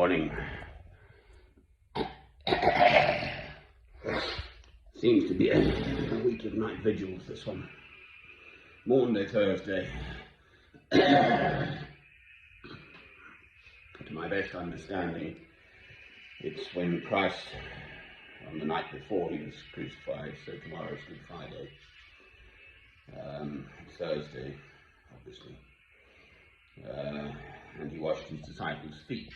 morning. Seems to be a week of night vigils, this one. Maundy Thursday. To my best understanding, it's when Christ, on the night before he was crucified, so tomorrow's Good Friday, Thursday, obviously, and he washed his disciples' feet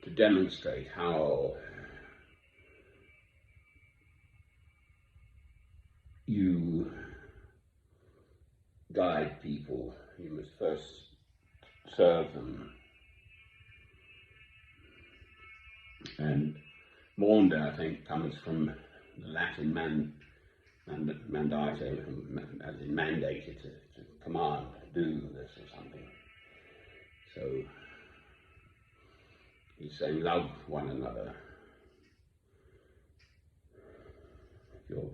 to demonstrate how you guide people. You must first serve them. And Maundy, I think, comes from the Latin mandate, as in mandated, to command, do this or something. So he's saying, love one another. If your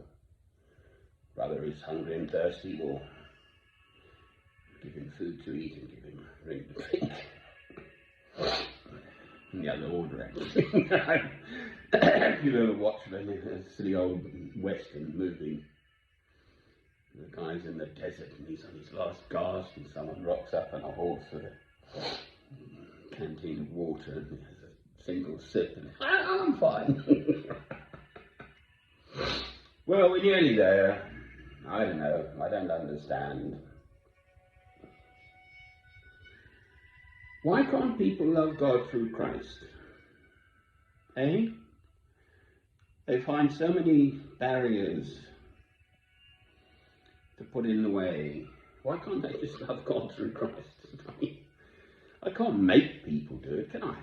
brother is hungry and thirsty, well, give him food to eat and give him a drink to drink. In the other order, actually. If you've ever watched a silly old Western movie, the guy's in the desert and he's on his last gasp and someone rocks up on a horse with a canteen of water and he has a single sip and, I'm fine. Well, we're nearly there. I don't know. I don't understand. Why can't people love God through Christ? Eh? They find so many barriers to put in the way. Why can't they just love God through Christ? I mean, I can't make people do it, can I?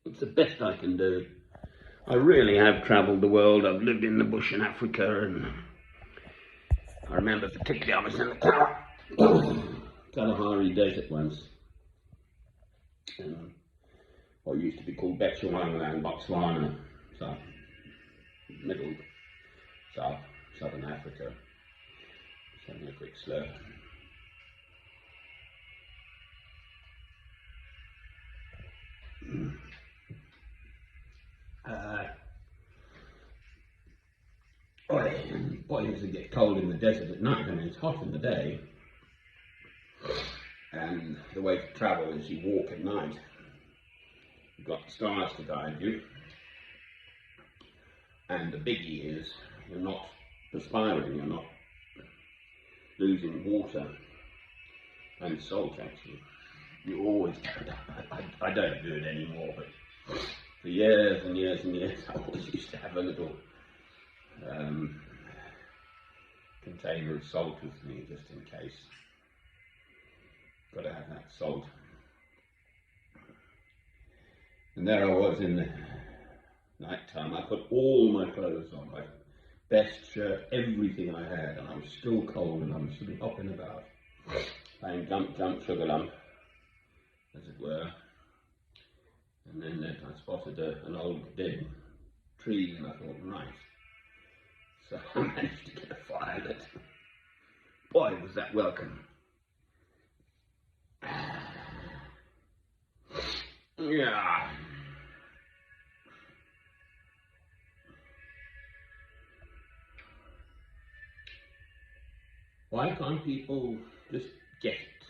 It's the best I can do. I really have travelled the world. I've lived in the bush in Africa, and I remember particularly I was in the Kalahari Desert once, in what used to be called Botswana, Botswana, southern Africa. Just having a quick slur. Boy, does it get cold in the desert at night. I mean, it's hot in the day. And the way to travel is you walk at night. You've got the stars to guide you. And the biggie is you're not perspiring, you're not losing water and salt, actually. You always, I don't do it anymore, but for years and years and years, I always used to have a little container of salt with me, just in case. Got to have that salt. And there I was in the night time. I put all my clothes on, my best shirt, everything I had, and I was still cold, and I was sort of hopping about, playing jump, jump, sugar lump, as it were. And then I spotted an old dead tree, and I thought, right. So I managed to get a fire lit. Boy, was that welcome. Yeah. Why can't people just get it?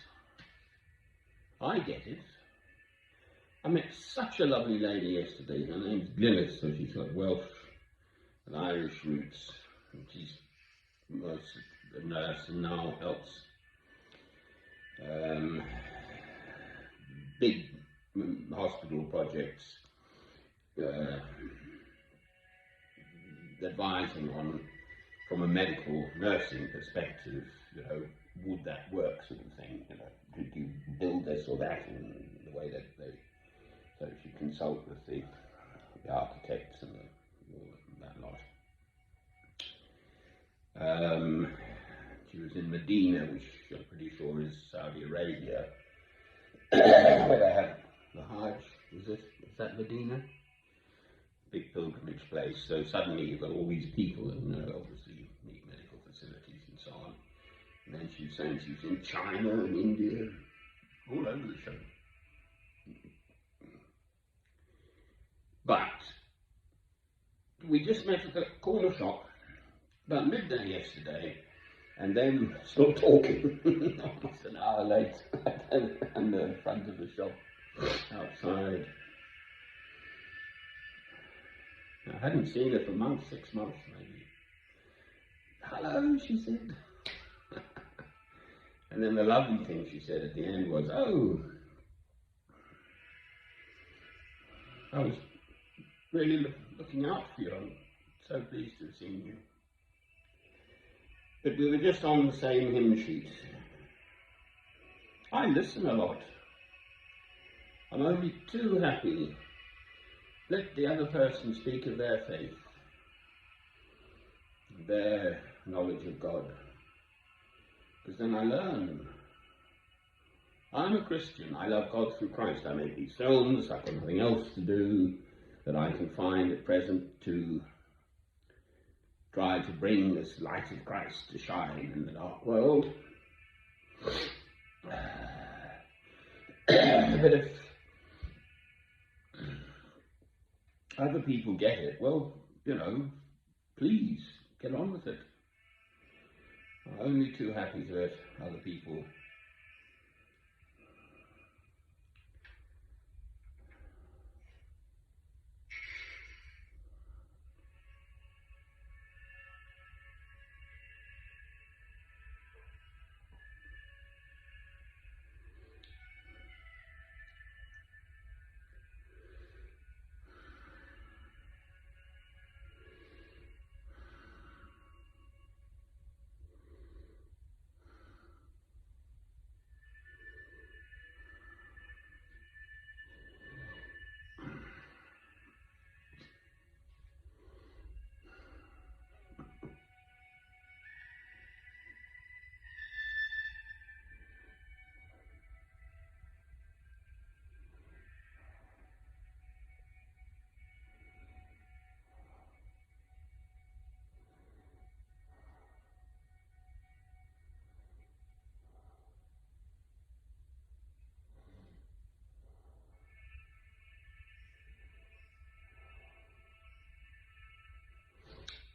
I get it. I met such a lovely lady yesterday. Her name's Glynis, so she's got Welsh and Irish roots. And she's a nurse and now helps big hospital projects, advising on, from a medical nursing perspective, would that work, sort of thing. Could you build this or that in the way that so she consult with the architects and that lot. She was in Medina, which I'm pretty sure is Saudi Arabia, where they have the Hajj. Is that Medina? big pilgrimage place. So suddenly you've got all these people, and obviously need medical facilities and so on. And then she was saying she was in China and India, all over the show. But we just met at the corner shop about midday yesterday, and then still talking almost an hour late in the front of the shop outside. I hadn't seen her for months, 6 months maybe. Hello, she said. And then the lovely thing she said at the end was, oh, I was really looking out for you. I'm so pleased to have seen you. But we were just on the same hymn sheet. I listen a lot. I'm only too happy. Let the other person speak of their faith, their knowledge of God, because then I learn. I'm a Christian. I love God through Christ. I make these films. I've got nothing else to do that I can find at present to try to bring this light of Christ to shine in the dark world. But if other people get it, well, please get on with it. I'm only too happy to let other people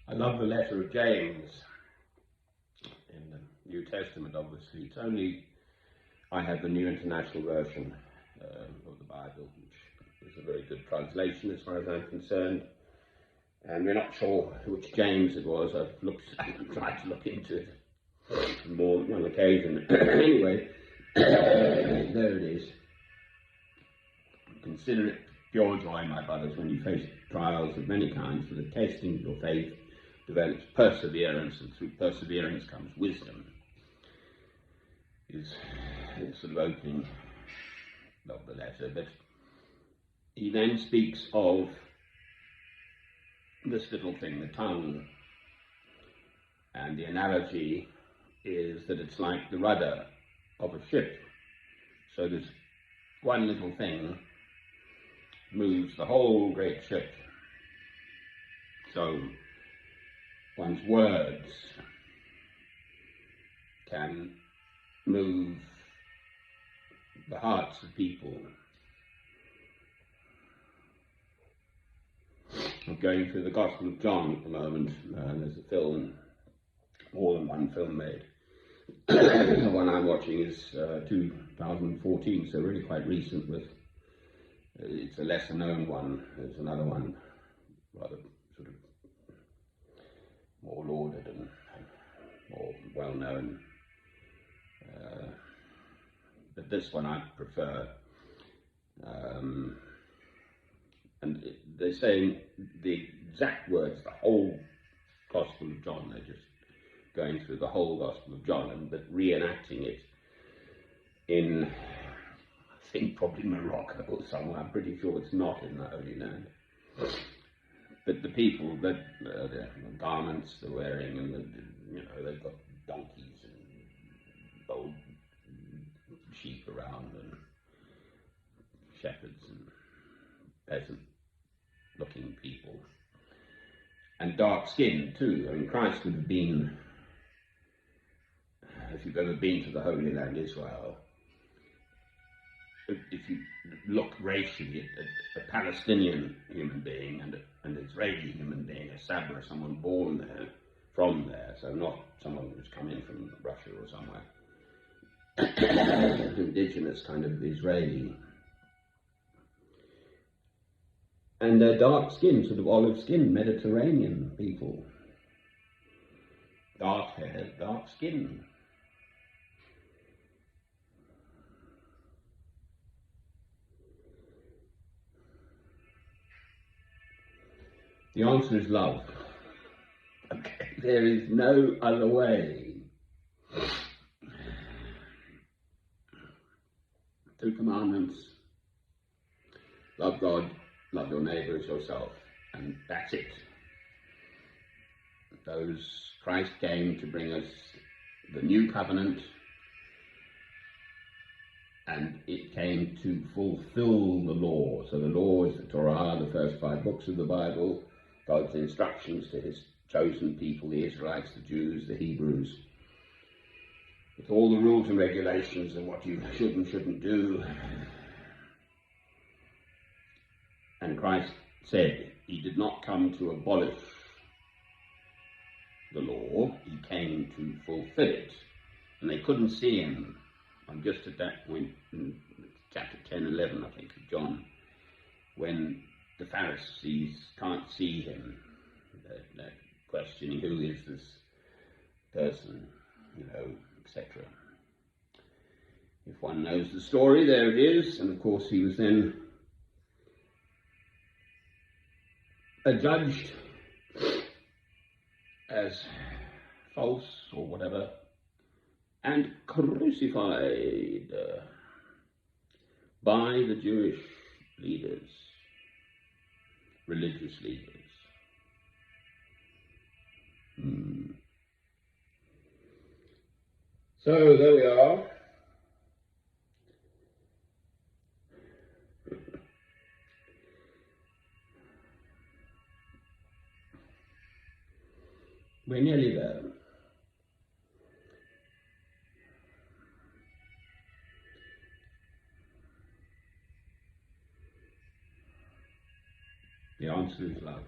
I love the letter of James in the New Testament, obviously. It's only, I have the New International Version of the Bible, which is a very good translation as far as I'm concerned. And we're not sure which James it was. I've tried to look into it on more than one occasion. Anyway, there it is. Consider it pure joy, my brothers, when you face trials of many kinds, for the testing of your faith develops perseverance, and through perseverance comes wisdom, is the sort of opening of the letter. But he then speaks of this little thing, the tongue, and the analogy is that it's like the rudder of a ship. So this one little thing moves the whole great ship. So one's words can move the hearts of people. I'm going through the Gospel of John at the moment. There's a film, more than one film made. The one I'm watching is 2014, so really quite recent. It's a lesser known one. There's another one, rather sort of more lauded and more well known. But this one I prefer. And they're saying the exact words, the whole Gospel of John. They're just going through the whole Gospel of John, but reenacting it in, I think, probably Morocco or somewhere. I'm pretty sure it's not in the Holy Land. But the people, the garments they're wearing, and they've got donkeys and old sheep around, and shepherds and peasants, looking people. And dark skin too. I mean, Christ would have been, if you've ever been to the Holy Land, Israel, if you look racially at a Palestinian human being and an Israeli human being, a Sabra, someone born there, from there, so not someone who's come in from Russia or somewhere, indigenous kind of Israeli. And they're dark skinned, sort of olive skinned, Mediterranean people. Dark hair, dark skin. The answer is love. Okay, there is no other way. 2 commandments. Love God, love your neighbour as yourself, and that's it. Christ came to bring us the new covenant, and it came to fulfill the law. So the law is the Torah, the first 5 books of the Bible, God's instructions to his chosen people, the Israelites, the Jews, the Hebrews, with all the rules and regulations of what you should and shouldn't do. And Christ said he did not come to abolish the law, he came to fulfill it. And they couldn't see him. I'm just at that point in chapter 10, 11, I think, of John, when the Pharisees can't see him. They're questioning, who is this person, etc. If one knows the story, there it is. And of course he was then adjudged as false or whatever, and crucified by the Jewish leaders, religious leaders. So there we are. We're nearly there. The answer is love.